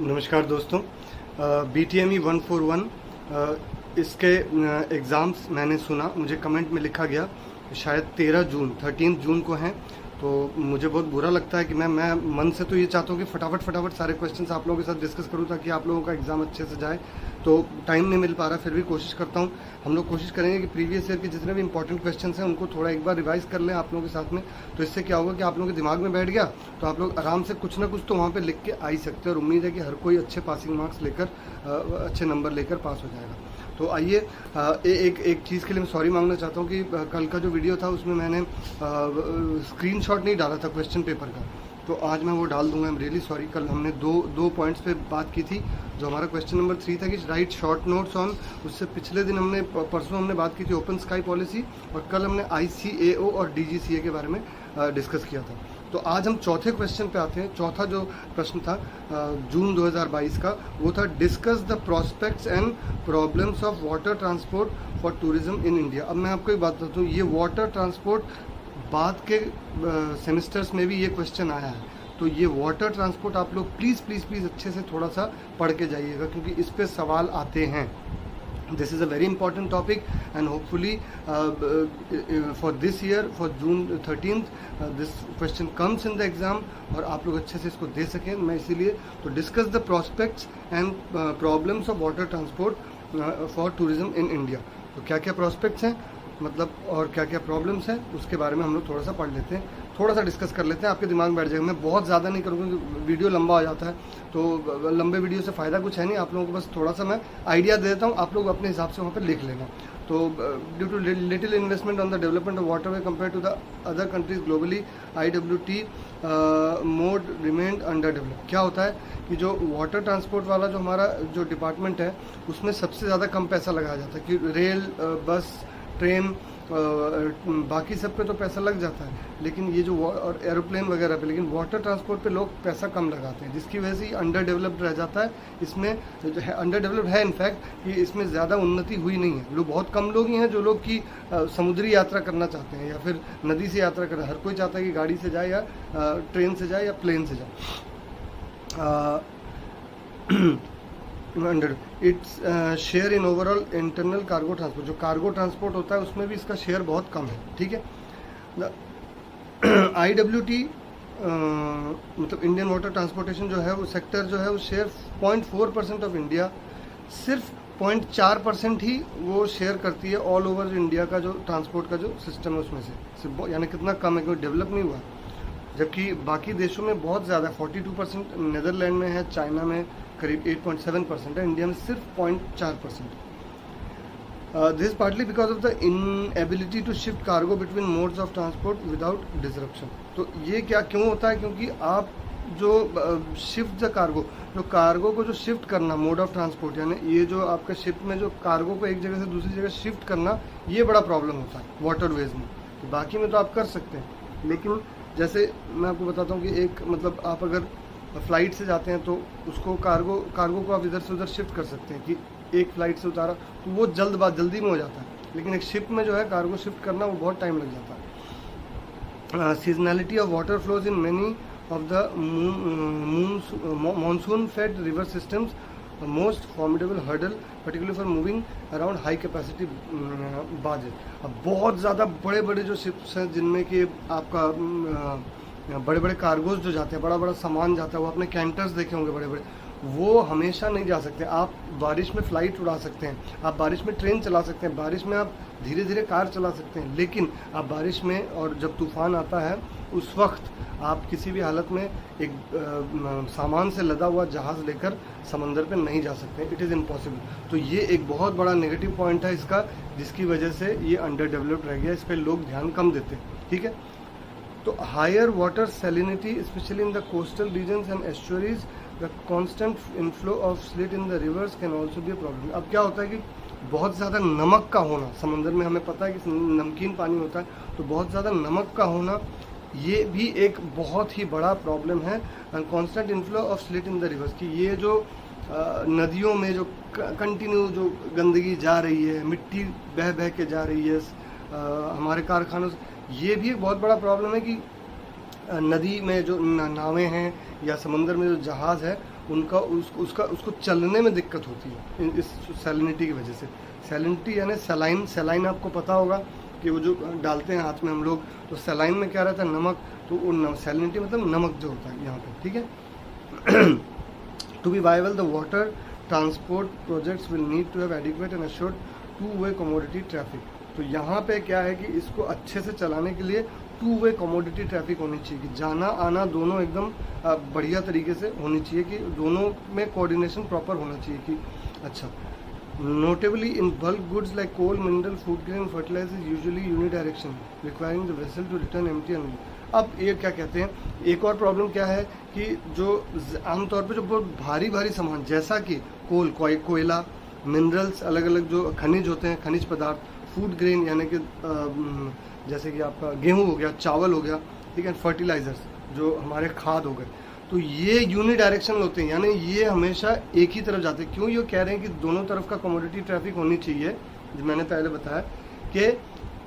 नमस्कार दोस्तों, BTME 141 इसके एग्ज़ाम्स मैंने सुना, मुझे कमेंट में लिखा गया शायद 13 जून को हैं। तो मुझे बहुत बुरा लगता है कि मैं मन से तो ये चाहता हूँ कि फटाफट सारे क्वेश्चंस आप लोगों के साथ डिस्कस करूँ ताकि आप लोगों का एग्ज़ाम अच्छे से जाए। तो टाइम नहीं मिल पा रहा, फिर भी कोशिश करता हूँ। हम लोग कोशिश करेंगे कि प्रीवियस ईयर के जितने भी इंपॉर्टेंट क्वेश्चंस हैं उनको थोड़ा एक बार रिवाइज कर लें आप लोगों के साथ में। तो इससे क्या होगा कि आप लोगों के दिमाग में बैठ गया तो आप लोग आराम से कुछ ना कुछ तो वहाँ पे लिख के आ ही सकते हैं, और उम्मीद है कि हर कोई अच्छे पासिंग मार्क्स लेकर अच्छे नंबर लेकर पास हो जाएगा। तो आइए, एक चीज़ के लिए मैं सॉरी मांगना चाहता हूँ कि कल का जो वीडियो था उसमें मैंने स्क्रीनशॉट नहीं डाला था क्वेश्चन पेपर का, तो आज मैं वो डाल दूंगा। I am really sorry. कल हमने दो पॉइंट्स पे बात की थी। जो हमारा क्वेश्चन नंबर 3 था कि राइट शॉर्ट नोट्स ऑन, उससे पिछले दिन परसों हमने बात की थी ओपन स्काई पॉलिसी, और कल हमने ICAO और DGCA के बारे में डिस्कस किया था। तो आज हम चौथे क्वेश्चन पे आते हैं। चौथा जो प्रश्न था जून 2022 का, वो था discuss the prospects and problems of water transport for tourism in India. अब मैं आपको एक बात बताता हूँ, ये वाटर ट्रांसपोर्ट बाद के सेमेस्टर्स में भी ये क्वेश्चन आया है। तो ये वाटर ट्रांसपोर्ट आप लोग प्लीज़ अच्छे से थोड़ा सा पढ़ के जाइएगा, क्योंकि इस पे सवाल आते हैं। This is a very important topic, and hopefully for this year, for June 13th, this question comes in the exam और आप लोग अच्छे से इसको दे सकें। मैं इसीलिए तो discuss the prospects and problems of water transport for tourism in India. तो क्या क्या प्रॉस्पेक्ट्स हैं मतलब और क्या क्या प्रॉब्लम्स हैं उसके बारे में हम लोग थोड़ा सा पढ़ लेते हैं, थोड़ा सा डिस्कस कर लेते हैं। आपके दिमाग में बैठ जाएगा। मैं बहुत ज़्यादा नहीं करूँगा क्योंकि वीडियो लंबा हो जाता है, तो लंबे वीडियो से फ़ायदा कुछ है नहीं। आप लोगों को बस थोड़ा सा मैं आइडिया दे देता हूँ, आप लोग अपने हिसाब से वहाँ पर लिख लेना। तो due to little investment on the development of waterway compare to the other countries globally, IWT mode remained under develop. क्या होता है कि जो वाटर ट्रांसपोर्ट वाला जो हमारा जो डिपार्टमेंट है उसमें सबसे ज़्यादा कम पैसा लगाया जाता है, कि रेल, बस, ट्रेन, बाकी सब पे तो पैसा लग जाता है, लेकिन ये जो और एरोप्लेन वगैरह पे, लेकिन वाटर ट्रांसपोर्ट पे लोग पैसा कम लगाते हैं, जिसकी वजह से ये अंडर डेवलप्ड रह जाता है। इसमें जो है अंडर डेवलप्ड है इनफैक्ट, कि इसमें ज़्यादा उन्नति हुई नहीं है। लोग बहुत कम लोग ही हैं जो लोग की समुद्री यात्रा करना चाहते हैं या फिर नदी से यात्रा करना। हर कोई चाहता है कि गाड़ी से जाए या ट्रेन से जाए या प्लेन से जाए। Its share in overall internal cargo transport, जो कार्गो ट्रांसपोर्ट होता है उसमें भी इसका शेयर बहुत कम है। ठीक है। IWT मतलब इंडियन वाटर ट्रांसपोर्टेशन जो है वो सेक्टर जो है वो शेयर 0.4% ऑफ इंडिया, सिर्फ 0.4% ही वो शेयर करती है ऑल ओवर इंडिया का जो ट्रांसपोर्ट का जो सिस्टम है उसमें से। यानी कितना कम है, कोई डेवलप नहीं हुआ। जबकि बाकी देशों में बहुत ज़्यादा 42%, नीदरलैंड में है, चाइना में करीब 8.7% है, इंडिया में सिर्फ 0.4%। This partly because of the inability to shift cargo between modes of transport without disruption. तो ये क्या क्यों होता है? क्योंकि आप जो शिफ्ट द कार्गो, जो कार्गो को जो शिफ्ट करना मोड ऑफ ट्रांसपोर्ट, यानी ये जो आपका शिप में जो कार्गो को एक जगह से दूसरी जगह शिफ्ट करना, ये बड़ा प्रॉब्लम होता है वाटरवेज में। तो बाकी में तो आप कर सकते हैं, लेकिन जैसे मैं आपको बताता हूँ कि एक मतलब आप अगर फ़्लाइट से जाते हैं तो उसको कार्गो को आप इधर से उधर शिफ्ट कर सकते हैं, कि एक फ़्लाइट से उतारा तो वो जल्दी में हो जाता है, लेकिन एक शिप में जो है कार्गो शिफ्ट करना वो बहुत टाइम लग जाता है। Seasonality of water flows in many of the monsoon fed river systems most formidable hurdle particularly for moving around high capacity budget. अब बहुत ज़्यादा बड़े जो शिप्स हैं जिनमें कि आपका बड़े कार्गोज जो जाते हैं, बड़ा सामान जाता है, वो आपने कैंटर्स देखे होंगे बड़े, वो हमेशा नहीं जा सकते। आप बारिश में फ़्लाइट उड़ा सकते हैं, आप बारिश में ट्रेन चला सकते हैं, बारिश में आप धीरे कार चला सकते हैं, लेकिन आप बारिश में और जब तूफ़ान आता है उस वक्त आप किसी भी हालत में एक सामान से लदा हुआ जहाज़ लेकर समंदर पे नहीं जा सकते। It is impossible. तो ये एक बहुत बड़ा नेगेटिव पॉइंट है इसका, जिसकी वजह से ये अंडर डेवलप्ड रह गया। इस पर लोग ध्यान कम देते हैं। ठीक है। तो higher water salinity specially in the coastal regions and estuaries, the constant inflow of silt in the rivers can also be problem. अब क्या होता है कि बहुत ज़्यादा नमक का होना समंदर में, हमें पता है कि नमकीन पानी होता है, तो बहुत ज़्यादा नमक का होना ये भी एक बहुत ही बड़ा प्रॉब्लम है। And constant inflow of silt in the reverse, कि ये जो नदियों में जो कंटिन्यू जो गंदगी जा रही है, मिट्टी बह के जा रही है हमारे कारखानों से, ये भी एक बहुत बड़ा प्रॉब्लम है कि नदी में जो नावें हैं या समंदर में जो जहाज़ है उनका उसको चलने में दिक्कत होती है इस सैलिनिटी की वजह से। सैलिनिटी यानी सलाइन आपको पता होगा कि वो जो डालते हैं हाथ में हम लोग, तो सलाइन में क्या रहता है, नमक, तो वो सैलिनिटी मतलब नमक जो होता है यहाँ पे, ठीक है। To be viable the water transport projects will need to have adequate and assured two way commodity traffic. तो यहाँ पे क्या है कि इसको अच्छे से चलाने के लिए टू वे कमोडिटी ट्रैफिक होनी चाहिए, कि जाना आना दोनों एकदम बढ़िया तरीके से होनी चाहिए, कि दोनों में कोऑर्डिनेशन प्रॉपर होना चाहिए कि अच्छा। Notably in bulk goods like coal, mineral, food grain, fertiliser usually unidirection requiring the vessel to return empty end. अब ये क्या कहते हैं, एक और प्रॉब्लम क्या है कि जो आमतौर पे जो बहुत भारी भारी सामान जैसा कि कोयला, मिनरल्स, अलग अलग जो खनिज होते हैं, खनिज पदार्थ, फूड ग्रेन यानी कि जैसे कि आपका गेहूं हो गया, चावल हो गया, ठीक है, फर्टिलाइजर्स जो हमारे खाद हो गए, तो ये यूनिडायरेक्शनल होते हैं, यानी ये हमेशा एक ही तरफ जाते हैं। क्यों ये कह रहे हैं कि दोनों तरफ का कमोडिटी ट्रैफिक होनी चाहिए, जो मैंने पहले बताया कि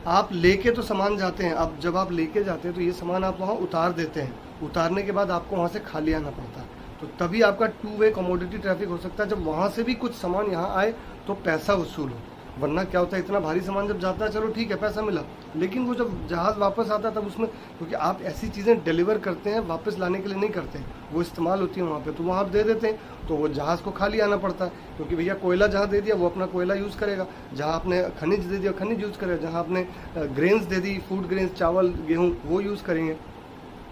आप लेके तो सामान जाते हैं, अब जब आप लेके जाते हैं तो ये सामान आप वहाँ उतार देते हैं, उतारने के बाद आपको वहाँ से खाली आना पड़ता है, तो तभी आपका टू वे कमोडिटी ट्रैफिक हो सकता है। जब वहाँ से भी कुछ सामान यहाँ आए तो पैसा वसूल हो, वरना क्या होता है, इतना भारी सामान जब जाता है चलो ठीक है पैसा मिला, लेकिन वो जब जहाज़ वापस आता है तब उसमें, क्योंकि आप ऐसी चीज़ें डिलीवर करते हैं वापस लाने के लिए नहीं करते हैं, वो इस्तेमाल होती है वहाँ पे, तो वहाँ आप दे देते हैं, तो वो जहाज़ को खाली आना पड़ता है, क्योंकि भैया कोयला जहाँ दे दिया वो अपना कोयला यूज़ करेगा, जहाँ आपने खनिज दे दिया खनिज यूज़ करेगा, जहाँ आपने ग्रेन्स दे दी, फूड ग्रेन्स, चावल, गेहूँ, वो यूज़ करेंगे,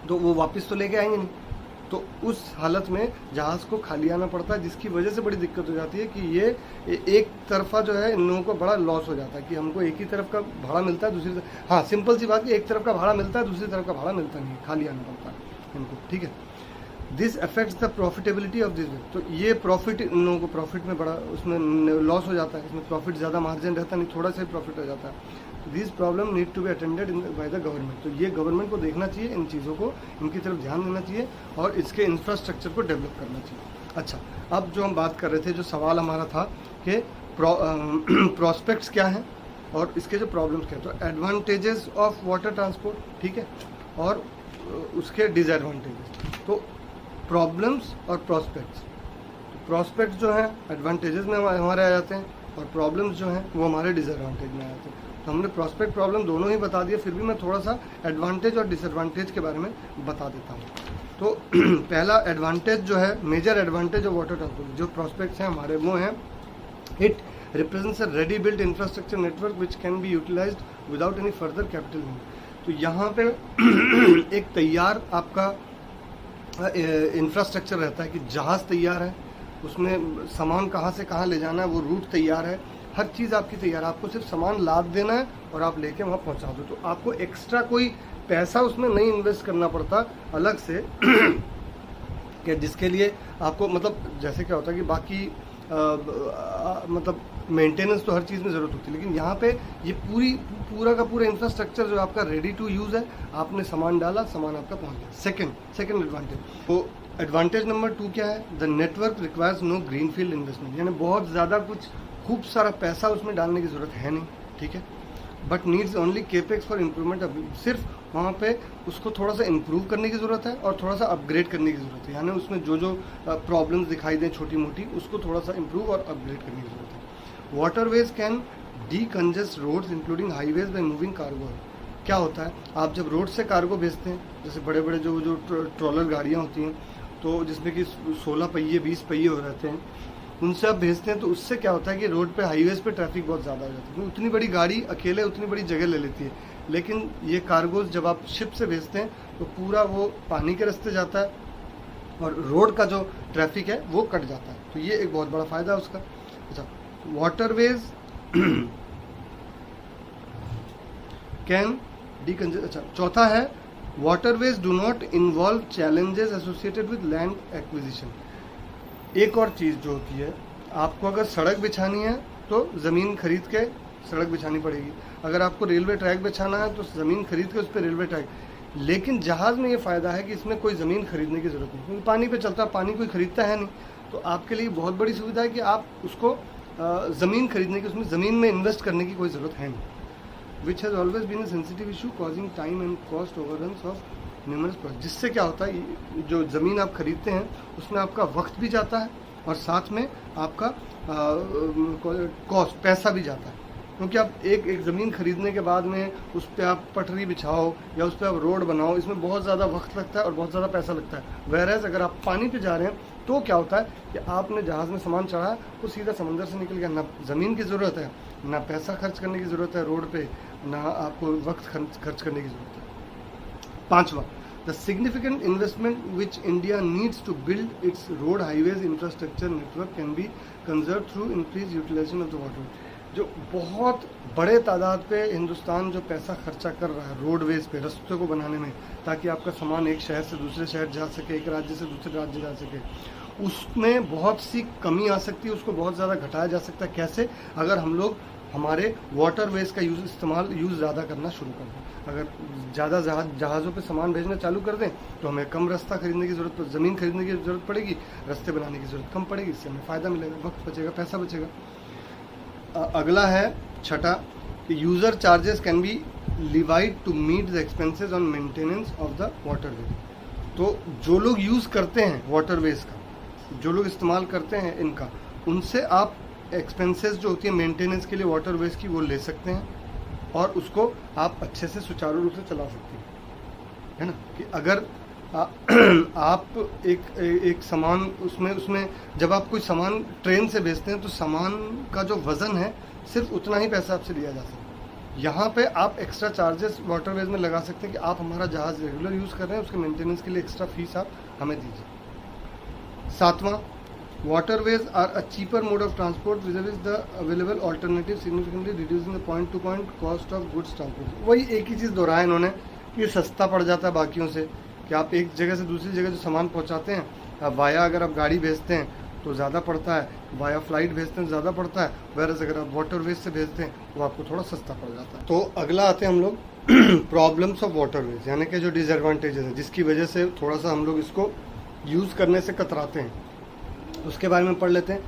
तो वो वापस तो लेके आएंगे नहीं, तो उस हालत में जहाज़ को खाली आना पड़ता है, जिसकी वजह से बड़ी दिक्कत हो जाती है कि ये एक तरफा जो है इन लोगों को बड़ा लॉस हो जाता है कि हमको एक ही तरफ का भाड़ा मिलता है, दूसरी तरफ, हाँ सिंपल सी बात कि एक तरफ का भाड़ा मिलता है, दूसरी तरफ का भाड़ा मिलता नहीं, खाली आना पड़ता है इनको, ठीक है। This affects the profitability of this, तो ये प्रॉफिट, इन लोगों को प्रॉफिट में बड़ा उसमें लॉस हो जाता है, इसमें प्रॉफिट ज़्यादा मार्जिन रहता नहीं, थोड़ा सा ही प्रॉफिट हो जाता है। This problem need to be attended by the government, तो ये गवर्नमेंट को देखना चाहिए, इन चीज़ों को, इनकी तरफ ध्यान देना चाहिए और इसके इंफ्रास्ट्रक्चर को डेवलप करना चाहिए। अच्छा, अब जो हम बात कर रहे थे, जो सवाल हमारा था कि प्रॉस्पेक्ट्स क्या हैं और इसके जो प्रॉब्लम्स क्या हैं, तो एडवांटेजेस ऑफ वाटर ट्रांसपोर्ट, ठीक है, और उसके डिसएडवांटेजेस। तो प्रॉब्लम्स और प्रॉस्पेक्ट्स, प्रॉस्पेक्ट्स जो हैं एडवांटेजेस में हमारे आ जाते हैं और प्रॉब्लम्स जो हैं वो हमारे डिसएडवांटेज में आ जाते हैं। तो हमने प्रॉस्पेक्ट प्रॉब्लम दोनों ही बता दिया, फिर भी मैं थोड़ा सा एडवांटेज और डिसएडवांटेज के बारे में बता देता हूँ। तो पहला एडवांटेज जो है, major advantage of water transport, जो प्रॉस्पेक्ट्स हैं हमारे वो हैं, it represents a ready built infrastructure network which can be utilised without any further capital need. तो यहाँ पे एक तैयार आपका इंफ्रास्ट्रक्चर रहता है कि जहाज़ तैयार है, उसमें सामान कहाँ से कहाँ ले जाना है वो रूट तैयार है, हर चीज़ आपकी तैयार है, आपको सिर्फ सामान लाद देना है और आप लेके वहाँ पहुँचा दो, तो आपको एक्स्ट्रा कोई पैसा उसमें नहीं इन्वेस्ट करना पड़ता अलग से कि जिसके लिए आपको, मतलब जैसे क्या होता है कि बाकी मतलब मेंटेनेंस तो हर चीज़ में ज़रूरत होती है, लेकिन यहाँ पे ये पूरा का पूरा इंफ्रास्ट्रक्चर जो आपका रेडी टू यूज़ है, आपने सामान डाला, सामान आपका पहुँच गया। सेकंड एडवांटेज, तो एडवांटेज नंबर 2 क्या है, the network requires no greenfield investment, यानी बहुत ज़्यादा कुछ खूब सारा पैसा उसमें डालने की ज़रूरत है नहीं, ठीक है, but needs only capex for improvement, सिर्फ वहाँ पे उसको थोड़ा सा इम्प्रूव करने की ज़रूरत है और थोड़ा सा अपग्रेड करने की ज़रूरत है, यानी उसमें जो प्रॉब्लम्स दिखाई दें छोटी मोटी, उसको थोड़ा सा इम्प्रूव और अपग्रेड करने की ज़रूरत है। Waterways can decongest roads including highways by moving cargo. क्या होता है, आप जब रोड से कार्गो भेजते हैं, जैसे बड़े बड़े जो ट्रॉलर गाड़ियाँ होती हैं, तो जिसमें कि 16 पहिए 20 पहिए हो रहते हैं, उनसे आप भेजते हैं, तो उससे क्या होता है कि रोड पे हाईवेज पे ट्रैफिक बहुत ज़्यादा हो जाती है, उतनी बड़ी गाड़ी अकेले उतनी बड़ी जगह ले लेती है, लेकिन ये कार्गोज जब आप शिप से भेजते हैं तो पूरा वो पानी के रास्ते जाता है और रोड का जो ट्रैफिक है वो कट जाता है, तो ये एक बहुत बड़ा फ़ायदा है उसका। अच्छा, वाटरवेज कैन डीकंजेस्ट, अच्छा चौथा है, waterways do not involve challenges associated with land acquisition. एक और चीज़ जो होती है, आपको अगर सड़क बिछानी है तो ज़मीन खरीद के सड़क बिछानी पड़ेगी, अगर आपको रेलवे ट्रैक बिछाना है तो ज़मीन खरीद के उस पर रेलवे ट्रैक, लेकिन जहाज़ में ये फ़ायदा है कि इसमें कोई ज़मीन खरीदने की ज़रूरत नहीं, क्योंकि पानी पे चलता, पानी कोई खरीदता है नहीं, तो आपके लिए बहुत बड़ी सुविधा है कि आप उसको ज़मीन खरीदने की, उसमें ज़मीन में इन्वेस्ट करने की कोई ज़रूरत है नहीं। Which has always been a sensitive issue causing time and cost overruns of numerous project, जिससे क्या होता है, जो ज़मीन आप खरीदते हैं उसमें आपका वक्त भी जाता है और साथ में आपका कॉस्ट, पैसा भी जाता है। क्योंकि आप एक ज़मीन खरीदने के बाद में उस पर आप पटरी बिछाओ या उस पर आप रोड बनाओ, इसमें बहुत ज़्यादा वक्त लगता है और बहुत ज़्यादा पैसा लगता है। वैरएज़ अगर आप पानी पे जा रहे हैं तो क्या होता है कि आपने जहाज़ में सामान चढ़ाया, वो सीधा समंदर से निकल गया, ना ज़मीन की ज़रूरत है, ना पैसा खर्च करने की ज़रूरत है रोड पे, ना आपको वक्त खर्च करने की ज़रूरत है। पाँचवा, the significant investment which India needs to build its road highways infrastructure network can be conserve through increase utilisation of the water. जो बहुत बड़े तादाद पे हिंदुस्तान जो पैसा खर्चा कर रहा है रोडवेज पे, रस्तों को बनाने में, ताकि आपका सामान एक शहर से दूसरे शहर जा सके, एक राज्य से दूसरे राज्य जा सके, उसमें बहुत सी कमी आ सकती है, उसको बहुत ज़्यादा घटाया जा सकता है। कैसे? अगर हम लोग हमारे वाटरवेज का यूज़ ज़्यादा करना शुरू कर दें। अगर ज़्यादा जहाज़ों पे सामान भेजना चालू कर दें तो हमें कम रास्ता खरीदने की ज़रूरत, ज़मीन खरीदने की ज़रूरत पड़ेगी, रास्ते बनाने की ज़रूरत कम पड़ेगी, इससे हमें फ़ायदा मिलेगा, वक्त बचेगा, पैसा बचेगा। अगला है छठा कि user charges can be levied to meet the expenses on maintenance of the waterway. तो जो लोग यूज़ करते हैं वाटरवेज का, जो लोग इस्तेमाल करते हैं इनका, उनसे आप एक्सपेंसेस जो होती है मेंटेनेंस के लिए वाटरवेज की, वो ले सकते हैं और उसको आप अच्छे से सुचारू रूप से चला सकते हैं, है ना। कि अगर आप एक सामान उसमें जब आप कोई सामान ट्रेन से भेजते हैं तो सामान का जो वज़न है सिर्फ उतना ही पैसा आपसे लिया जा सकता है। यहाँ पे आप एक्स्ट्रा चार्जेस वाटरवेज में लगा सकते हैं कि आप हमारा जहाज़ रेगुलर यूज़ कर रहे हैं, उसके मेंटेनेंस के लिए एक्स्ट्रा फीस आप हमें दीजिए। सातवां, waterways are a cheaper mode of transport vis-a-vis the available alternative, significantly reducing the point to point cost of goods transport। वही एक ही चीज़ दोहराया इन्होंने कि सस्ता पड़ जाता है बाकियों से, कि आप एक जगह से दूसरी जगह जो सामान पहुंचाते हैं वाया, अगर आप गाड़ी भेजते हैं तो ज़्यादा पड़ता है, वाया फ्लाइट भेजते हैं ज़्यादा पड़ता है, वैरस अगर आप वाटरवेज से भेजते हैं वो आपको थोड़ा सस्ता पड़ जाता है। तो अगला आते हैं हम लोग प्रॉब्लम्स ऑफ वाटरवेज, यानी कि जो डिसएडवांटेजेस हैं जिसकी वजह से थोड़ा सा हम लोग इसको यूज़ करने से कतराते हैं, उसके बारे में पढ़ लेते हैं।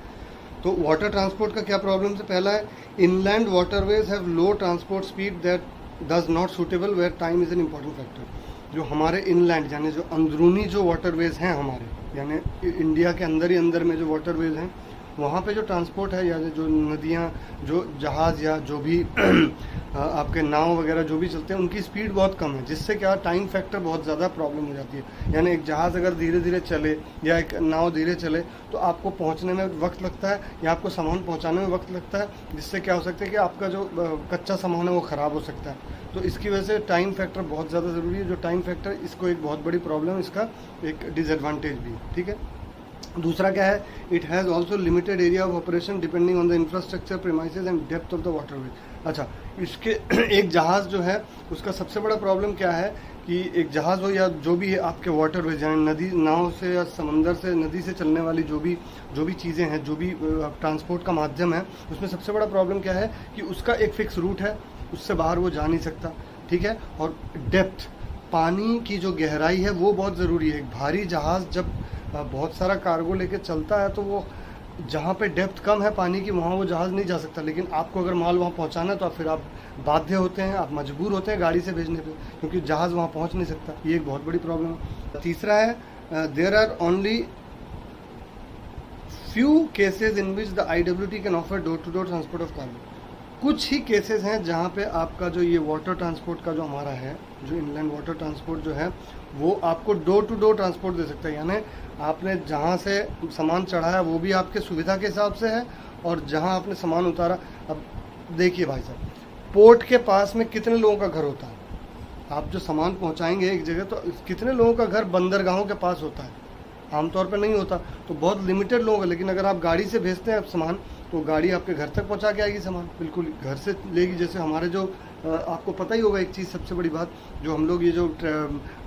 तो वाटर ट्रांसपोर्ट का क्या प्रॉब्लम है? पहला है inland waterways have low transport speed that does not suitable where time is an important factor. जो हमारे इनलैंड यानी जो अंदरूनी जो वाटरवेज हैं हमारे, यानी इंडिया के अंदर ही अंदर में जो वाटरवेज हैं, वहाँ पे जो ट्रांसपोर्ट है या जो नदियाँ, जो जहाज़ या जो भी आपके नाव वगैरह जो भी चलते हैं, उनकी स्पीड बहुत कम है, जिससे क्या टाइम फैक्टर बहुत ज़्यादा प्रॉब्लम हो जाती है। यानी एक जहाज़ अगर धीरे धीरे चले या एक नाव धीरे चले तो आपको पहुंचने में वक्त लगता है या आपको सामान पहुंचाने में वक्त लगता है, जिससे क्या हो सकता है कि आपका जो कच्चा सामान है वो ख़राब हो सकता है। तो इसकी वजह से टाइम फैक्टर बहुत ज़्यादा ज़रूरी है। जो टाइम फैक्टर, इसको एक बहुत बड़ी प्रॉब्लम, इसका एक डिसएडवांटेज भी है, ठीक है। दूसरा क्या है, it has also limited area of operation depending on the infrastructure, premises and depth of the waterway. अच्छा, इसके एक जहाज़ जो है उसका सबसे बड़ा प्रॉब्लम क्या है कि एक जहाज़ हो या जो भी है आपके वाटरवेज, यानी नदी, नाव से या समंदर से, नदी से चलने वाली जो भी चीज़ें हैं, जो भी ट्रांसपोर्ट का माध्यम है, उसमें सबसे बड़ा प्रॉब्लम क्या है कि उसका एक फ़िक्स रूट है, उससे बाहर वो जा नहीं सकता, ठीक है। और डेप्थ, पानी की जो गहराई है वो बहुत ज़रूरी है। एक भारी जहाज़ जब बहुत सारा कार्गो लेके चलता है तो वो जहाँ पे डेप्थ कम है पानी की, वहाँ वो जहाज़ नहीं जा सकता। लेकिन आपको अगर माल वहाँ पहुँचाना है तो फिर आप बाध्य होते हैं, आप मजबूर होते हैं गाड़ी से भेजने पे, क्योंकि जहाज़ वहाँ पहुँच नहीं सकता। ये एक बहुत बड़ी प्रॉब्लम है। तीसरा है, there are only few cases in which the IWT can offer door to door transport of cargo. कुछ ही केसेस हैं जहाँ पे आपका जो ये वाटर ट्रांसपोर्ट का जो हमारा है, जो इनलैंड वाटर ट्रांसपोर्ट जो है, वो आपको डोर टू डोर ट्रांसपोर्ट दे सकता है। यानी आपने जहाँ से सामान चढ़ाया वो भी आपके सुविधा के हिसाब से है, और जहाँ आपने सामान उतारा, अब देखिए भाई साहब, पोर्ट के पास में कितने लोगों का घर होता है? आप जो सामान पहुँचाएंगे एक जगह, तो कितने लोगों का घर बंदरगाहों के पास होता है? आमतौर पर नहीं होता, तो बहुत लिमिटेड लोग हैं। लेकिन अगर आप गाड़ी से भेजते हैं आप सामान, तो गाड़ी आपके घर तक पहुंचा के आएगी, सामान बिल्कुल घर से लेगी। जैसे हमारे जो आपको पता ही होगा एक चीज़, सबसे बड़ी बात, जो हम लोग ये जो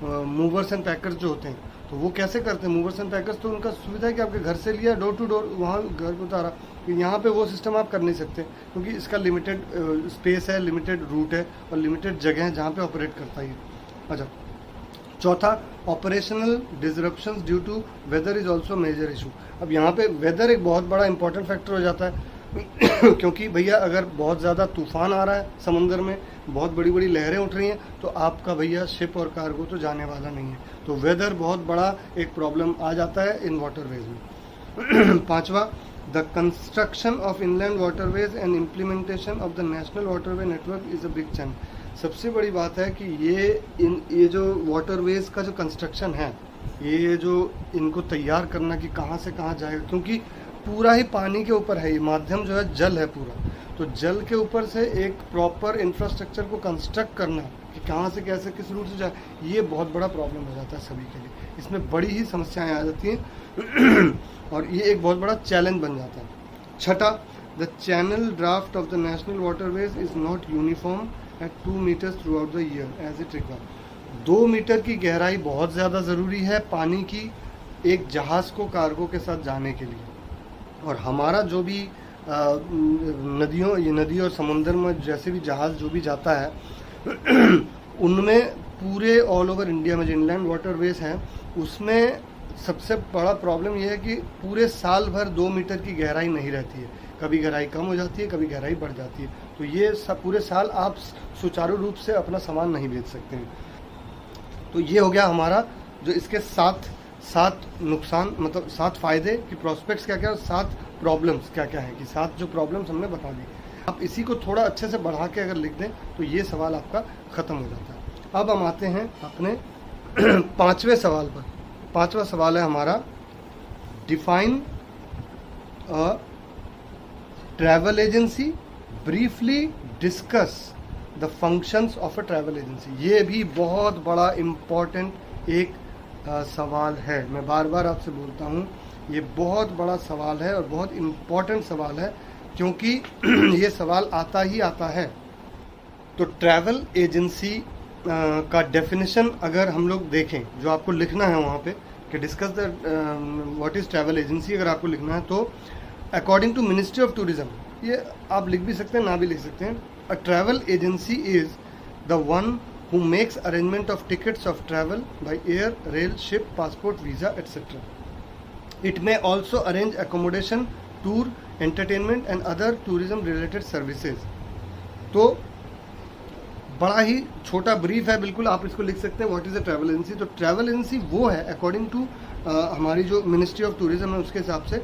मूवर्स एंड पैकर्स जो होते हैं, तो वो कैसे करते हैं मूवर्स एंड पैकर्स? तो उनका सुविधा है कि आपके घर से लिया, डोर टू डोर वहाँ घर पर उतारा। यहाँ पे वो सिस्टम आप कर नहीं सकते, क्योंकि इसका लिमिटेड स्पेस है, लिमिटेड रूट है और लिमिटेड जगह है जहाँ पे ऑपरेट करता है। अच्छा, चौथा, operational disruptions due to weather is also major issue. अब यहाँ पे वेदर एक बहुत बड़ा इंपॉर्टेंट फैक्टर हो जाता है क्योंकि भैया अगर बहुत ज़्यादा तूफान आ रहा है समुंदर में, बहुत बड़ी बड़ी लहरें उठ रही हैं, तो आपका भैया शिप और कार्गो तो जाने वाला नहीं है। तो वेदर बहुत बड़ा एक प्रॉब्लम आ जाता है इन वाटरवेज में। पांचवा, the construction of inland waterways and implementation of the national waterway network is a big challenge. सबसे बड़ी बात है कि ये जो वाटरवेज का जो कंस्ट्रक्शन है, ये जो इनको तैयार करना कि कहाँ से कहाँ जाएगा, क्योंकि पूरा ही पानी के ऊपर है, ये माध्यम जो है जल है पूरा, तो जल के ऊपर से एक प्रॉपर इंफ्रास्ट्रक्चर को कंस्ट्रक्ट करना कि कहाँ से कैसे किस रूट से जाए, ये बहुत बड़ा प्रॉब्लम हो जाता है सभी के लिए। इसमें बड़ी ही समस्याएं आ जाती हैं और ये एक बहुत बड़ा चैलेंज बन जाता है। छठा, the channel draft of the national waterways is not uniform at 2 metres throughout the year as it required. 2 metre की गहराई बहुत ज़्यादा ज़रूरी है पानी की एक जहाज़ को कार्गो के साथ जाने के लिए। और हमारा जो भी नदी और समुंदर में जैसे भी जहाज़ जो भी जाता है उनमें पूरे ऑल ओवर इंडिया में जो इनलैंड वाटरवेज हैं उसमें सबसे बड़ा प्रॉब्लम यह है कि पूरे साल भर 2 मीटर की गहराई नहीं रहती है, कभी गहराई कम हो जाती है, कभी गहराई बढ़ जाती है। तो ये सब पूरे साल आप सुचारू रूप से अपना सामान नहीं बेच सकते हैं। तो ये हो गया हमारा जो इसके सात नुकसान, मतलब 7 फ़ायदे कि प्रोस्पेक्ट्स क्या क्या और 7 प्रॉब्लम्स क्या क्या हैं, कि 7 जो प्रॉब्लम्स हमने बता दी। आप इसी को थोड़ा अच्छे से बढ़ा के अगर लिख दें तो ये सवाल आपका ख़त्म हो जाता है। अब हम आते हैं अपने 5वें सवाल पर। 5वां सवाल है हमारा, define a travel agency, briefly discuss the functions of a travel agency. ये भी बहुत बड़ा इम्पॉर्टेंट एक सवाल है। मैं बार बार आपसे बोलता हूँ ये बहुत बड़ा सवाल है और बहुत इम्पॉर्टेंट सवाल है, क्योंकि ये सवाल आता ही आता है। तो ट्रैवल एजेंसी का डेफिनेशन अगर हम लोग देखें, जो आपको लिखना है वहाँ पे कि discuss the what is travel agency, अगर आपको लिखना है तो according to ministry of tourism, ये आप लिख भी सकते हैं ना भी लिख सकते हैं। अ travel agency is the one who makes arrangement of tickets of travel by air, rail, ship, passport, visa, etc. It may also arrange accommodation, tour, entertainment and other tourism related services. तो बड़ा ही छोटा brief है, बिल्कुल आप इसको लिख सकते हैं what is a travel agency. तो ट्रैवल एजेंसी वो है अकॉर्डिंग टू हमारी जो मिनिस्ट्री ऑफ टूरिज्म है उसके हिसाब से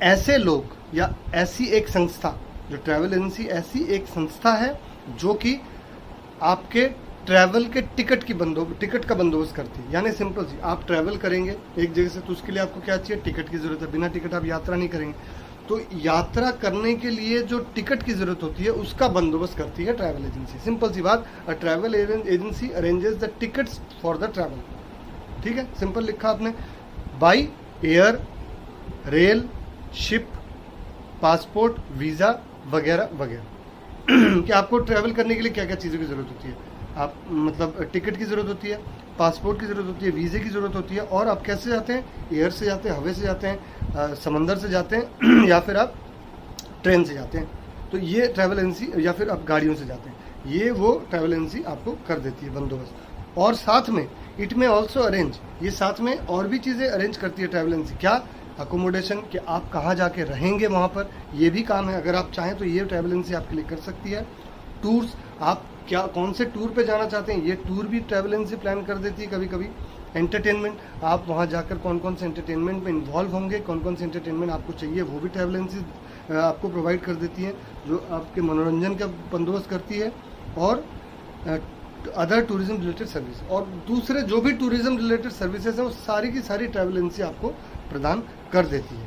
ऐसे लोग या ऐसी एक संस्था, जो ट्रैवल एजेंसी ऐसी एक संस्था है जो कि आपके ट्रैवल के टिकट का बंदोबस्त करती है। यानी सिंपल सी, आप ट्रैवल करेंगे एक जगह से तो उसके लिए आपको क्या चाहिए, टिकट की ज़रूरत है। बिना टिकट आप यात्रा नहीं करेंगे, तो यात्रा करने के लिए जो टिकट की ज़रूरत होती है उसका बंदोबस्त करती है ट्रैवल एजेंसी। सिंपल सी बात, अ travel agency arranges the tickets for the travel. ठीक है, सिंपल लिखा आपने, by air, rail, ship, passport, visa वगैरह वगैरह। कि आपको ट्रैवल करने के लिए क्या क्या चीज़ों की ज़रूरत होती है, आप मतलब टिकट की ज़रूरत होती है, पासपोर्ट की ज़रूरत होती है, वीज़े की ज़रूरत होती है, और आप कैसे जाते हैं, एयर से जाते हैं, हवा से जाते हैं, समंदर से जाते हैं या फिर आप ट्रेन से जाते हैं। तो ये ट्रैवल एजेंसी, या फिर आप गाड़ियों से जाते हैं, ये वो ट्रैवल एजेंसी आपको कर देती है बंदोबस्त। और साथ में इट में ऑल्सो अरेंज, ये साथ में और भी चीज़ें अरेंज करती है ट्रैवल एजेंसी। क्या, अकोमोडेशन, कि आप कहाँ जाके रहेंगे वहाँ पर, ये भी काम है। अगर आप चाहें तो ये ट्रैवल एजेंसी आपके लिए कर सकती है। टूर्स, आप क्या कौन से टूर पे जाना चाहते हैं, ये टूर भी ट्रैवल एजेंसी प्लान कर देती है कभी कभी। एंटरटेनमेंट, आप वहाँ जाकर कौन कौन से एंटरटेनमेंट में इन्वॉल्व होंगे, कौन कौन से एंटरटेनमेंट आपको चाहिए, वो भी ट्रैवल एजेंसी आपको प्रोवाइड कर देती है, जो आपके मनोरंजन का बंदोबस्त करती है। और अदर टूरिज्म रिलेटेड सर्विस, और दूसरे जो भी टूरिज्म रिलेटेड सर्विसेज हैं वो सारी की सारी ट्रैवल एजेंसी आपको प्रदान कर देती है।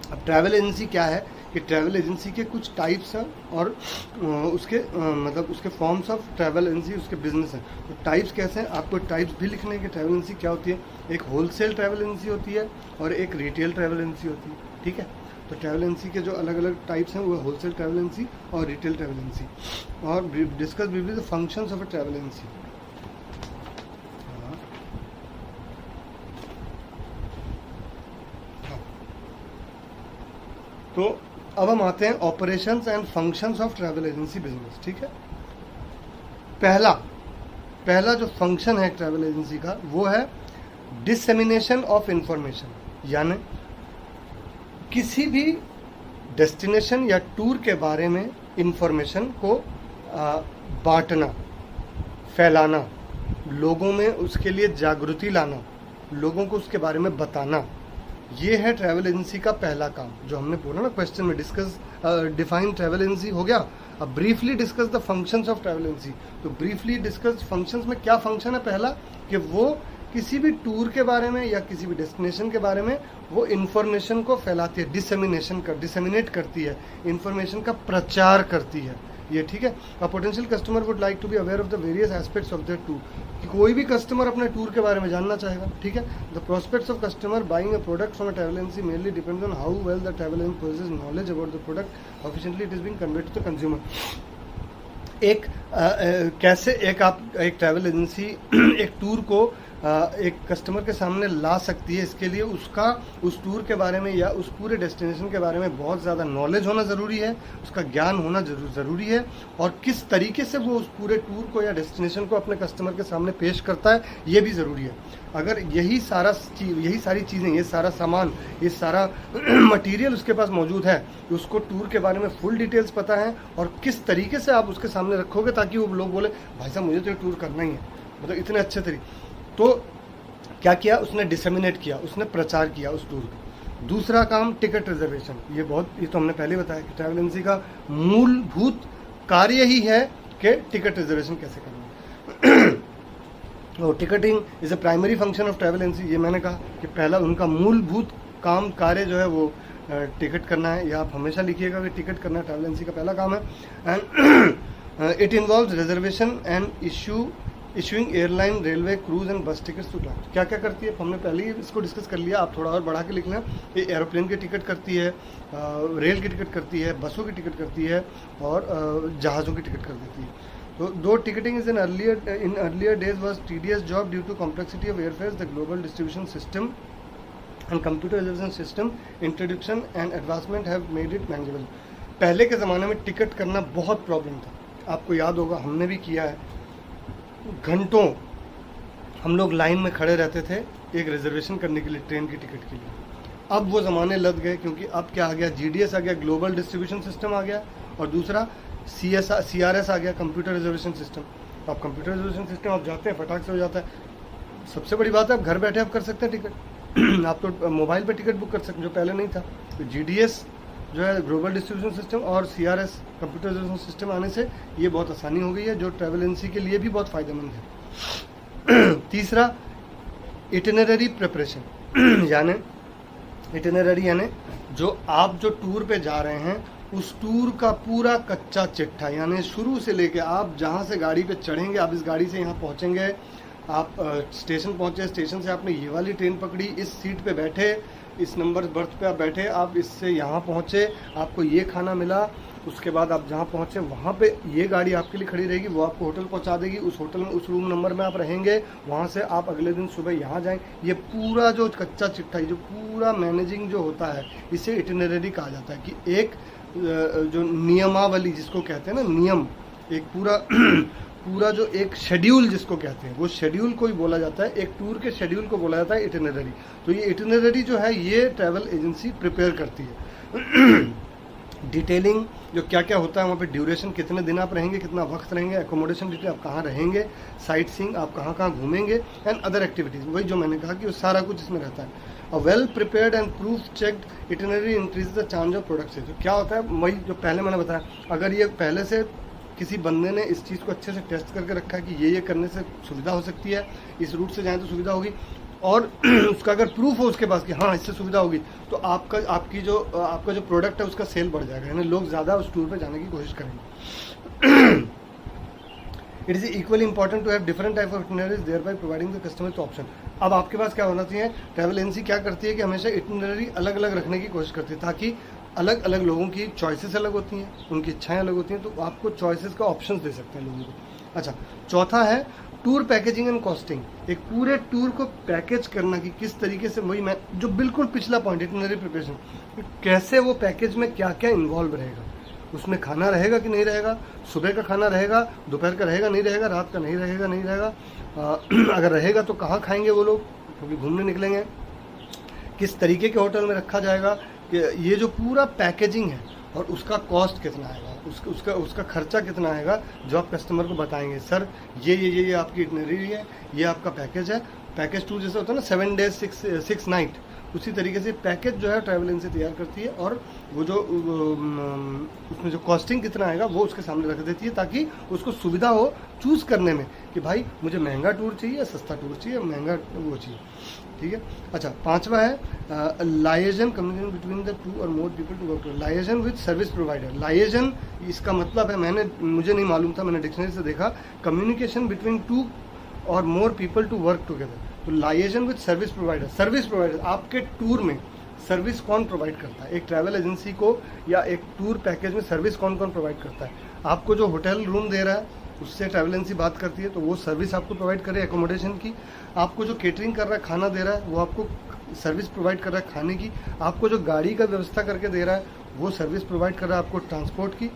अब ट्रैवल एजेंसी क्या है कि ट्रैवल एजेंसी के कुछ टाइप्स हैं और उसके मतलब उसके फॉर्म्स ऑफ ट्रैवल एजेंसी, उसके बिजनेस हैं। तो टाइप्स कैसे हैं, आपको टाइप्स भी लिखने के ट्रैवल एजेंसी क्या होती है। एक होलसेल ट्रैवल एजेंसी होती है और एक रिटेल ट्रैवल एजेंसी होती है। ठीक है, तो ट्रैवल एजेंसी के जो अलग अलग टाइप्स हैं वो होलसेल ट्रैवल एजेंसी और रिटेल ट्रैवल एजेंसी। और discuss briefly the functions of a travel agency. तो अब हम आते हैं operations and functions of travel agency business. ठीक है, पहला जो फंक्शन है ट्रैवल एजेंसी का वो है डिसेमिनेशन ऑफ इंफॉर्मेशन। यानी किसी भी डेस्टिनेशन या टूर के बारे में इंफॉर्मेशन को बांटना, फैलाना, लोगों में उसके लिए जागृति लाना, लोगों को उसके बारे में बताना, ये है ट्रैवल एजेंसी का पहला काम। जो हमने बोला ना क्वेश्चन में, डिस्कस डिफाइन ट्रैवल एजेंसी हो गया। अब briefly discuss the functions of travel agency. तो ब्रीफली डिस्कस फंक्शंस में क्या फंक्शन है? पहला कि वो किसी भी टूर के बारे में या किसी भी डेस्टिनेशन के बारे में वो इन्फॉर्मेशन को फैलाती है, डिसेमिनेट करती है, इन्फॉर्मेशन का प्रचार करती है, ये ठीक है। A potential customer would like to be aware of the various aspects of the tour, कि कोई भी कस्टमर अपने टूर के बारे में जानना चाहेगा, ठीक है। The prospects of customer buying a product from a travel agency mainly depends on how well the travel agency possesses knowledge about the product, efficiently it is being conveyed to the consumer. कैसे एक travel agency एक tour को एक customer के सामने ला सकती है, इसके लिए उसका उस टूर के बारे में या उस पूरे डेस्टिनेशन के बारे में बहुत ज़्यादा नॉलेज होना ज़रूरी है, उसका ज्ञान होना ज़रूरी है, और किस तरीके से वो उस पूरे टूर को या डेस्टिनेशन को अपने कस्टमर के सामने पेश करता है, ये भी ज़रूरी है। अगर यही सारी चीज़ें, ये सारा सामान, ये सारा मटेरियल उसके पास मौजूद है, उसको टूर के बारे में फुल डिटेल्स पता है और किस तरीके से आप उसके सामने रखोगे ताकि वो लोग बोले भाई साहब मुझे तो ये टूर करना ही है, मतलब इतने अच्छे तरीके। तो क्या किया उसने? डिसेमिनेट किया, उसने प्रचार किया उस टूर का। दूसरा काम टिकट रिजर्वेशन। ये तो हमने पहले बताया कि ट्रैवल एजेंसी का मूलभूत कार्य ही है कि टिकट रिजर्वेशन कैसे करना है। और ticketing is a primary function of travel agency. ये मैंने कहा कि पहला उनका मूलभूत काम कार्य जो है वो टिकट करना है। या आप हमेशा लिखिएगा कि टिकट करना ट्रैवल एजेंसी का पहला काम है। And it involves reservation and issuing airline, railway, cruise and बस टिकट्स टू क्लाइंट। क्या क्या करती है हमने पहले ही इसको डिस्कस कर लिया, आप थोड़ा और बढ़ा के लिख लें। ये एरोप्लेन की टिकट करती है, रेल की टिकट करती है, बसों की टिकट करती है और जहाज़ों की टिकट कर देती है। तो दो ticketing is in earlier days was tedious job due to complexity of airfares, the global distribution system and computer reservation system introduction and advancement have made it manageable. पहले के ज़माने में टिकट करना बहुत प्रॉब्लम था, आपको याद होगा, हमने भी किया है। घंटों हम लोग लाइन में खड़े रहते थे एक रिजर्वेशन करने के लिए, ट्रेन की टिकट के लिए। अब वो ज़माने लग गए क्योंकि अब क्या आ गया? GDS आ गया, ग्लोबल डिस्ट्रीब्यूशन सिस्टम आ गया, और दूसरा CRS आ गया, कंप्यूटर रिजर्वेशन सिस्टम। अब कंप्यूटर रिजर्वेशन सिस्टम आप जाते हैं फटाक से हो जाता है। सबसे बड़ी बात है आप घर बैठे आप कर सकते हैं टिकट। आप तो मोबाइल पर टिकट बुक कर सकते हैं, जो पहले नहीं था। तो GDS जो है ग्लोबल डिस्ट्रीब्यूशन सिस्टम और CRS कंप्यूटर रिजर्वेशन सिस्टम आने से ये बहुत आसानी हो गई है, जो ट्रैवल एजेंसी के लिए भी बहुत फ़ायदेमंद है। तीसरा इटिनरी प्रिपरेशन, यानी जो टूर पे जा रहे हैं उस टूर का पूरा कच्चा चिट्ठा, यानी शुरू से लेके आप जहाँ से गाड़ी पे चढ़ेंगे, आप इस गाड़ी से यहाँ पहुँचेंगे, आप स्टेशन पहुँचे, स्टेशन से आपने ये वाली ट्रेन पकड़ी, इस सीट पे बैठे, इस नंबर बर्थ पे आप बैठे, आप इससे यहाँ पहुँचे, आपको ये खाना मिला, उसके बाद आप जहाँ पहुँचे वहाँ पे ये गाड़ी आपके लिए खड़ी रहेगी, वो आपको होटल पहुँचा देगी, उस होटल में उस रूम नंबर में आप रहेंगे, वहाँ से आप अगले दिन सुबह यहाँ जाएंगे। ये पूरा जो कच्चा चिट्ठा, जो पूरा मैनेजिंग जो होता है, इसे इटिनरी कहा जाता है। कि एक जो नियमावली जिसको कहते हैं ना, नियम, एक पूरा जो एक शेड्यूल जिसको कहते हैं, वो शेड्यूल को ही बोला जाता है, एक टूर के शेड्यूल को बोला जाता है इटिनरी। तो ये इटिनरी जो है ये ट्रैवल एजेंसी प्रिपेयर करती है। डिटेलिंग जो क्या क्या होता है वहाँ पे, ड्यूरेशन, कितने दिन आप रहेंगे, कितना वक्त रहेंगे, एकोमोडेशन डिटेल, आप कहाँ रहेंगे, साइट सीइंग, आप कहाँ कहाँ घूमेंगे, एंड अदर एक्टिविटीज़, वही जो मैंने कहा कि वो सारा कुछ इसमें रहता है। A well prepared and proof checked itinerary increase the chance of product से। तो क्या होता है, वही जो पहले मैंने बताया, अगर ये पहले से किसी बंदे ने इस चीज़ को अच्छे से टेस्ट करके रखा है कि ये करने से सुविधा हो सकती है, इस रूट से जाएँ तो सुविधा होगी, और उसका अगर प्रूफ हो उसके पास कि हाँ इससे सुविधा होगी, तो आपका जो प्रोडक्ट है उसका सेल बढ़ जाएगा, यानी लोग ज़्यादा उस टूर पे जाने की कोशिश करेंगे। It is equally important to have different type of itineraries thereby providing the customer to option. अब आपके पास क्या होना चाहिए, ट्रैवल एजेंसी क्या करती है कि हमेशा इटिनरी अलग अलग रखने की कोशिश करती है, ताकि अलग अलग लोगों की चॉइसेस अलग होती हैं, उनकी इच्छाएं अलग होती हैं, तो आपको चॉइसेस का ऑप्शंस दे सकते हैं लोगों को। अच्छा, चौथा है टूर पैकेजिंग एंड कॉस्टिंग। एक पूरे टूर को पैकेज करना कि किस तरीके से, वही मैं जो बिल्कुल पिछला पॉइंट, इटिनरी प्रिपरेशन, कैसे वो पैकेज में क्या क्या इन्वॉल्व रहेगा, उसमें खाना रहेगा कि नहीं रहेगा, सुबह का खाना रहेगा, दोपहर का रहेगा नहीं रहेगा, रात का नहीं रहेगा, अगर रहेगा तो कहाँ खाएंगे वो लोग, क्योंकि घूमने निकलेंगे, किस तरीके के होटल में रखा जाएगा, कि ये जो पूरा पैकेजिंग है, और उसका कॉस्ट कितना आएगा, उसका खर्चा कितना आएगा, जो आप कस्टमर को बताएंगे सर ये आपकी इटनरी है, ये आपका पैकेज है। पैकेज टूर जैसे होता है ना 7 डेज 6 नाइट, उसी तरीके से पैकेज जो है ट्रैवल एजेंसी तैयार करती है और वो जो उसमें जो कॉस्टिंग कितना आएगा वो उसके सामने रख देती है, ताकि उसको सुविधा हो चूज़ करने में कि भाई मुझे महंगा टूर चाहिए या सस्ता टूर चाहिए, महंगा वो चाहिए। ठीक है। अच्छा, 5वां है लाइएजन कम्युनिकेशन बिटवीन द 2 और more people to work tour. Liaison with service provider. Liaison इसका मतलब है, मुझे नहीं मालूम था, मैंने डिक्शनरी से देखा, कम्युनिकेशन बिटवीन 2 और more people to work together. तो liaison with service provider. Service provider आपके टूर में सर्विस कौन प्रोवाइड करता है, एक ट्रैवल एजेंसी को या एक टूर पैकेज में सर्विस कौन कौन प्रोवाइड करता है। आपको जो होटल रूम दे रहा है उससे ट्रैवल एजेंसी बात करती है, तो वो सर्विस आपको प्रोवाइड करे एकोमोडेशन की। आपको जो केटरिंग कर रहा है, खाना दे रहा है, वो आपको सर्विस प्रोवाइड कर रहा है खाने की। आपको जो गाड़ी का व्यवस्था करके दे रहा है वो सर्विस प्रोवाइड कर रहा है आपको ट्रांसपोर्ट की।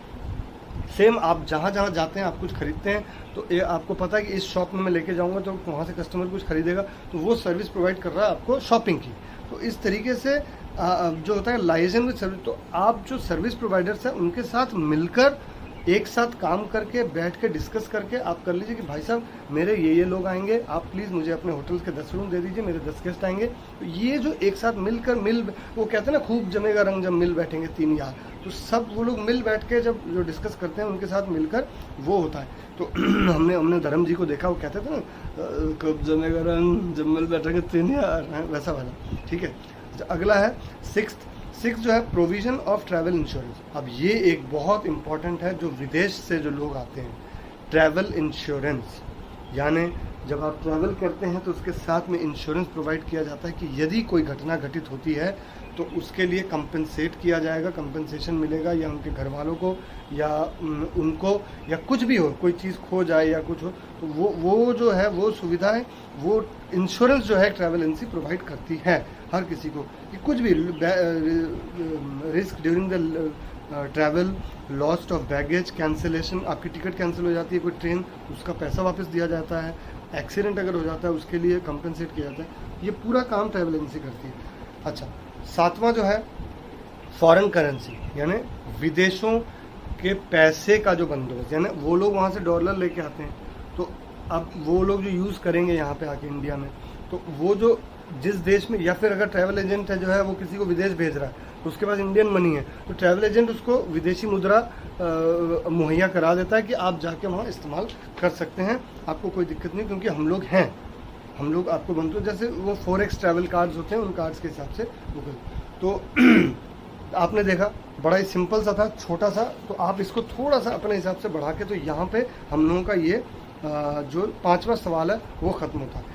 सेम आप जहाँ जहाँ जाते हैं, आप कुछ खरीदते हैं तो ये आपको पता है कि इस शॉप में मैं लेके जाऊँगा तो वहाँ से कस्टमर कुछ खरीदेगा, तो वो सर्विस प्रोवाइड कर रहा है आपको शॉपिंग की। तो इस तरीके से जो होता है लाइएजन विद सर्विस, तो आप जो सर्विस प्रोवाइडर्स हैं उनके साथ मिलकर एक साथ काम करके बैठ के डिस्कस करके आप कर लीजिए कि भाई साहब मेरे ये लोग आएंगे, आप प्लीज़ मुझे अपने होटल्स के 10 रूम दे दीजिए, मेरे 10 गेस्ट आएंगे। तो ये जो एक साथ मिलकर वो कहते हैं ना, खूब जमेगा रंग जब मिल बैठेंगे 3 यार, तो सब वो लोग मिल बैठ के जब जो डिस्कस करते हैं उनके साथ मिलकर वो होता है। तो हमने धर्म जी को देखा, वो कहते थे ना खूब जमेगा रंग जब मिल बैठेंगे 3 यार, वैसा वाला। ठीक है। अगला है 6 जो है प्रोविज़न ऑफ ट्रैवल इंश्योरेंस। अब ये एक बहुत इंपॉर्टेंट है, जो विदेश से जो लोग आते हैं, ट्रैवल इंश्योरेंस। यानी जब आप ट्रैवल करते हैं तो उसके साथ में इंश्योरेंस प्रोवाइड किया जाता है कि यदि कोई घटना घटित होती है तो उसके लिए कंपनसेट किया जाएगा, कंपनसेशन मिलेगा, या उनके घर वालों को या उनको, या कुछ भी हो, कोई चीज़ खो जाए या कुछ हो, तो वो जो है वो सुविधाएं वो इंश्योरेंस जो है ट्रैवल एजेंसी प्रोवाइड करती है हर किसी को, कि कुछ भी risk during the travel, lost of baggage, cancellation, आपकी टिकट कैंसिल हो जाती है कोई ट्रेन, उसका पैसा वापस दिया जाता है। एक्सीडेंट अगर हो जाता है उसके लिए कंपनसेट किया जाता है। ये पूरा काम ट्रैवल एजेंसी करती है। अच्छा, 7वां जो है फॉरेन करेंसी, यानी विदेशों के पैसे का जो बंदोबस्त, यानी वो लोग वहाँ से डॉलर लेके आते हैं, तो अब वो लोग जो यूज़ करेंगे यहाँ पे आके इंडिया में, तो वो जो जिस देश में, या फिर अगर ट्रैवल एजेंट है जो है वो किसी को विदेश भेज रहा है तो उसके पास इंडियन मनी है, तो ट्रैवल एजेंट उसको विदेशी मुद्रा मुहैया करा देता है कि आप जाके वहाँ इस्तेमाल कर सकते हैं, आपको कोई दिक्कत नहीं, क्योंकि हम लोग हैं, हम लोग आपको बनते हैं, जैसे वो 4x ट्रैवल कार्ड्स होते हैं, उन कार्ड्स के हिसाब से वो तो आपने देखा बड़ा ही सिंपल सा था, छोटा सा, तो आप इसको थोड़ा सा अपने हिसाब से बढ़ा के, तो यहाँ पे हम लोगों का ये जो 5वां सवाल है वो ख़त्म होता है।